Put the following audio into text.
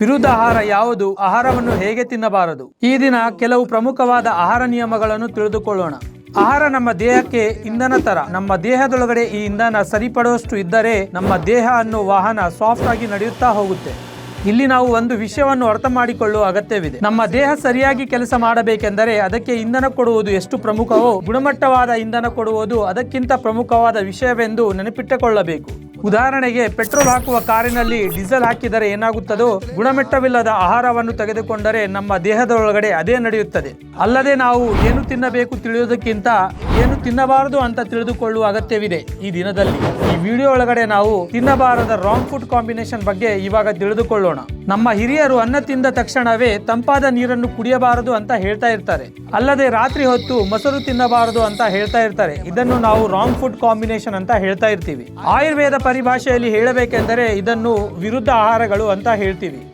ವಿರುದ್ಧ ಆಹಾರ ಯಾವುದು, ಆಹಾರವನ್ನು ಹೇಗೆ ತಿನ್ನಬಾರದು? ಈ ದಿನ ಕೆಲವು ಪ್ರಮುಖವಾದ ಆಹಾರ ನಿಯಮಗಳನ್ನು ತಿಳಿದುಕೊಳ್ಳೋಣ. ಆಹಾರ ನಮ್ಮ ದೇಹಕ್ಕೆ ಇಂಧನ ತರ. ನಮ್ಮ ದೇಹದೊಳಗಡೆ ಈ ಇಂಧನ ಸರಿಪಡುವಷ್ಟು ಇದ್ದರೆ ನಮ್ಮ ದೇಹ ಅನ್ನೋ ವಾಹನ ಸಾಫ್ಟ್ ಆಗಿ ನಡೆಯುತ್ತಾ ಹೋಗುತ್ತೆ. ಇಲ್ಲಿ ನಾವು ಒಂದು ವಿಷಯವನ್ನು ಅರ್ಥ ಮಾಡಿಕೊಳ್ಳುವ ಅಗತ್ಯವಿದೆ. ನಮ್ಮ ದೇಹ ಸರಿಯಾಗಿ ಕೆಲಸ ಮಾಡಬೇಕೆಂದರೆ ಅದಕ್ಕೆ ಇಂಧನ ಕೊಡುವುದು ಎಷ್ಟು ಪ್ರಮುಖವೋ, ಗುಣಮಟ್ಟವಾದ ಇಂಧನ ಕೊಡುವುದು ಅದಕ್ಕಿಂತ ಪ್ರಮುಖವಾದ ವಿಷಯವೆಂದು ನೆನಪಿಟ್ಟುಕೊಳ್ಳಬೇಕು. ಉದಾಹರಣೆಗೆ, ಪೆಟ್ರೋಲ್ ಹಾಕುವ ಕಾರಿನಲ್ಲಿ ಡೀಸೆಲ್ ಹಾಕಿದರೆ ಏನಾಗುತ್ತದೋ, ಗುಣಮಟ್ಟವಿಲ್ಲದ ಆಹಾರವನ್ನು ತೆಗೆದುಕೊಂಡರೆ ನಮ್ಮ ದೇಹದೊಳಗಡೆ ಅದೇ ನಡೆಯುತ್ತದೆ. ಅಲ್ಲದೆ ನಾವು ಏನು ತಿನ್ನಬೇಕು ತಿಳಿಯುವುದಕ್ಕಿಂತ ಏನು ತಿನ್ನಬಾರದು ಅಂತ ತಿಳಿದುಕೊಳ್ಳುವ ಅಗತ್ಯವಿದೆ. ಈ ದಿನದಲ್ಲಿ ಈ ವಿಡಿಯೋ ಒಳಗಡೆ ನಾವು ತಿನ್ನಬಾರದ ರಾಂಗ್ ಫುಡ್ ಕಾಂಬಿನೇಷನ್ ಬಗ್ಗೆ ಇವಾಗ ತಿಳಿದುಕೊಳ್ಳೋಣ. ನಮ್ಮ ಹಿರಿಯರು ಅನ್ನ ತಿಂದ ತಕ್ಷಣವೇ ತಂಪಾದ ನೀರನ್ನು ಕುಡಿಯಬಾರದು ಅಂತ ಹೇಳ್ತಾ ಇರ್ತಾರೆ. ಅಲ್ಲದೆ ರಾತ್ರಿ ಹೊತ್ತು ಮೊಸರು ತಿನ್ನಬಾರದು ಅಂತ ಹೇಳ್ತಾ ಇರ್ತಾರೆ. ಇದನ್ನು ನಾವು ರಾಂಗ್ ಫುಡ್ ಕಾಂಬಿನೇಷನ್ ಅಂತ ಹೇಳ್ತಾ ಇರ್ತೀವಿ. ಆಯುರ್ವೇದ ಪರಿಭಾಷೆಯಲ್ಲಿ ಹೇಳಬೇಕೆಂದರೆ ಇದನ್ನು ವಿರುದ್ಧ ಆಹಾರಗಳು ಅಂತ ಹೇಳ್ತೀವಿ.